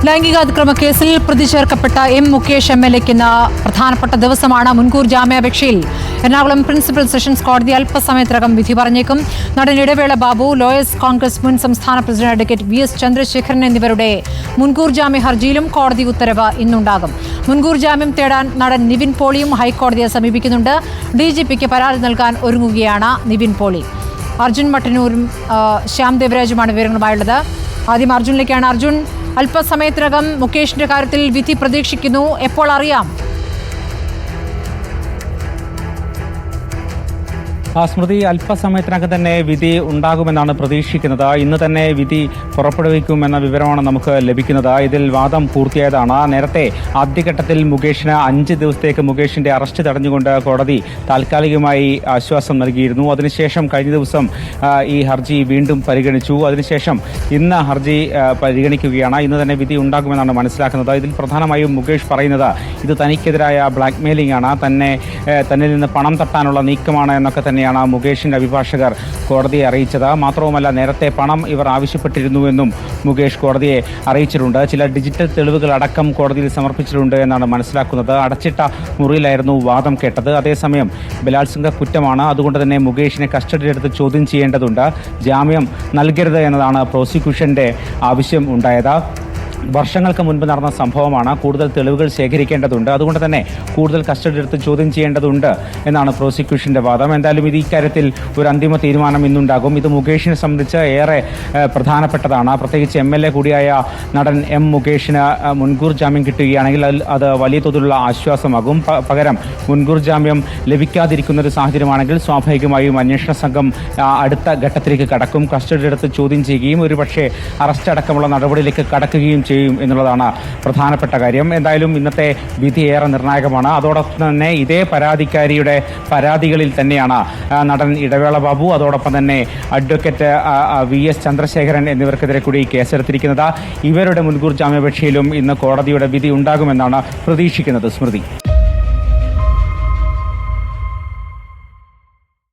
ലൈംഗികാതിക്രമ കേസിൽ പ്രതി ചേർക്കപ്പെട്ട എം മുകേഷ് എംഎൽഎക്ക് ഇന്ന് പ്രധാനപ്പെട്ട ദിവസമാണ്. മുൻകൂർ ജാമ്യാപേക്ഷയിൽ എറണാകുളം പ്രിൻസിപ്പൽ സെഷൻസ് കോടതി അല്പസമയത്തിനകം വിധി പറഞ്ഞേക്കും. നടൻ ഇടവേള ബാബു, ലോയേഴ്സ് കോൺഗ്രസ് മുൻ സംസ്ഥാന പ്രസിഡന്റ് അഡ്വക്കേറ്റ് വി.എസ്. ചന്ദ്രശേഖരൻ എന്നിവരുടെ മുൻകൂർ ജാമ്യ ഹർജിയിലും കോടതി ഉത്തരവ് ഇന്നുണ്ടാകും. മുൻകൂർ ജാമ്യം തേടാൻ നടൻ നിവിൻ പോളിയും ഹൈക്കോടതിയെ സമീപിക്കുന്നുണ്ട്. DGPക്ക് പരാതി നൽകാൻ ഒരുങ്ങുകയാണ് നിവിൻ പോളി. അർജുൻ മട്ടന്നൂരും ശ്യാം ദേവരാജുമാണ് വിവരങ്ങളുമായുള്ളത്. ആദ്യം അർജുനിലേക്കാണ്. അർജുൻ, അല്പസമയത്തിനകം മുകേഷിന്റെ കാര്യത്തിൽ വിധി പ്രതീക്ഷിക്കുന്നു. എപ്പോൾ അറിയാം? സ്മൃതി, അല്പസമയത്തിനകം തന്നെ വിധി ഉണ്ടാകുമെന്നാണ് പ്രതീക്ഷിക്കുന്നത്. ഇന്ന് തന്നെ വിധി പുറപ്പെടുവിക്കുമെന്ന വിവരമാണ് നമുക്ക് ലഭിക്കുന്നത്. ഇതിൽ വാദം പൂർത്തിയായതാണ്. നേരത്തെ ആദ്യഘട്ടത്തിൽ മുകേഷിന് 5 ദിവസത്തേക്ക് മുകേഷിന്റെ അറസ്റ്റ് തടഞ്ഞുകൊണ്ട് കോടതി താൽക്കാലികമായി ആശ്വാസം നൽകിയിരുന്നു. അതിനുശേഷം കഴിഞ്ഞ ദിവസം ഈ ഹർജി വീണ്ടും പരിഗണിച്ചു. അതിനുശേഷം ഇന്ന് ഹർജി പരിഗണിക്കുകയാണ്. ഇന്ന് തന്നെ വിധി ഉണ്ടാകുമെന്നാണ് മനസ്സിലാക്കുന്നത്. ഇതിൽ പ്രധാനമായും മുകേഷ് പറയുന്നത് ഇത് തനിക്കെതിരായ ബ്ലാക്ക് മെയിലിംഗ് ആണ്, തന്നിൽ നിന്ന് പണം തട്ടാനുള്ള നീക്കമാണ് എന്നൊക്കെ തന്നെയാണ് മുകേഷിന്റെ അഭിഭാഷകർ കോടതിയെ അറിയിച്ചത്. മാത്രവുമല്ല, നേരത്തെ പണം ഇവർ ആവശ്യപ്പെട്ടിരുന്നുവെന്നും മുകേഷ് കോടതിയെ അറിയിച്ചിട്ടുണ്ട്. ചില ഡിജിറ്റൽ തെളിവുകൾ അടക്കം കോടതിയിൽ സമർപ്പിച്ചിട്ടുണ്ട് എന്നാണ് മനസ്സിലാക്കുന്നത്. അടച്ചിട്ട മുറിയിലായിരുന്നു വാദം കേട്ടത്. അതേസമയം ബലാത്സംഗ കുറ്റമാണ്. അതുകൊണ്ട് തന്നെ മുകേഷിനെ കസ്റ്റഡിയിലെടുത്ത് ചോദ്യം ചെയ്യേണ്ടതുണ്ട്. ജാമ്യം നൽകരുത് എന്നതാണ് പ്രോസിക്യൂഷന്റെ ആവശ്യം ഉണ്ടായത്. വർഷങ്ങൾക്ക് മുൻപ് നടന്ന സംഭവമാണ്. കൂടുതൽ തെളിവുകൾ ശേഖരിക്കേണ്ടതുണ്ട്. അതുകൊണ്ട് തന്നെ കൂടുതൽ കസ്റ്റഡിയെടുത്ത് ചോദ്യം ചെയ്യേണ്ടതുണ്ട് എന്നാണ് പ്രോസിക്യൂഷന്റെ വാദം. എന്തായാലും ഇത് ഇക്കാര്യത്തിൽ ഒരു അന്തിമ തീരുമാനം ഇന്നുണ്ടാകും. ഇത് മുകേഷിനെ സംബന്ധിച്ച് ഏറെ പ്രധാനപ്പെട്ടതാണ്. പ്രത്യേകിച്ച് MLA കൂടിയായ നടൻ M മുകേഷിന് മുൻകൂർ ജാമ്യം കിട്ടുകയാണെങ്കിൽ അത് വലിയ തോതിലുള്ള ആശ്വാസമാകും. പകരം മുൻകൂർ ജാമ്യം ലഭിക്കാതിരിക്കുന്ന ഒരു സാഹചര്യമാണെങ്കിൽ സ്വാഭാവികമായും അന്വേഷണ സംഘം അടുത്ത ഘട്ടത്തിലേക്ക് കടക്കും. കസ്റ്റഡിയെടുത്ത് ചോദ്യം ചെയ്യുകയും ഒരുപക്ഷെ അറസ്റ്റ് അടക്കമുള്ള നടപടിയിലേക്ക് കടക്കുകയും ചെയ്യും എന്നുള്ളതാണ് പ്രധാനപ്പെട്ട കാര്യം. എന്തായാലും ഇന്നത്തെ വിധി ഏറെ നിർണായകമാണ്. അതോടൊപ്പം തന്നെ ഇതേ പരാതിക്കാരിയുടെ പരാതികളിൽ തന്നെയാണ് നടൻ ഇടവേള ബാബു, അതോടൊപ്പം തന്നെ അഡ്വക്കേറ്റ് V.S. ചന്ദ്രശേഖരൻ എന്നിവർക്കെതിരെ കൂടി കേസെടുത്തിരിക്കുന്നത്. ഇവരുടെ മുൻകൂർ ജാമ്യാപേക്ഷയിലും ഇന്ന് കോടതിയുടെ വിധി ഉണ്ടാകുമെന്നാണ് പ്രതീക്ഷിക്കുന്നത്. സ്മൃതി.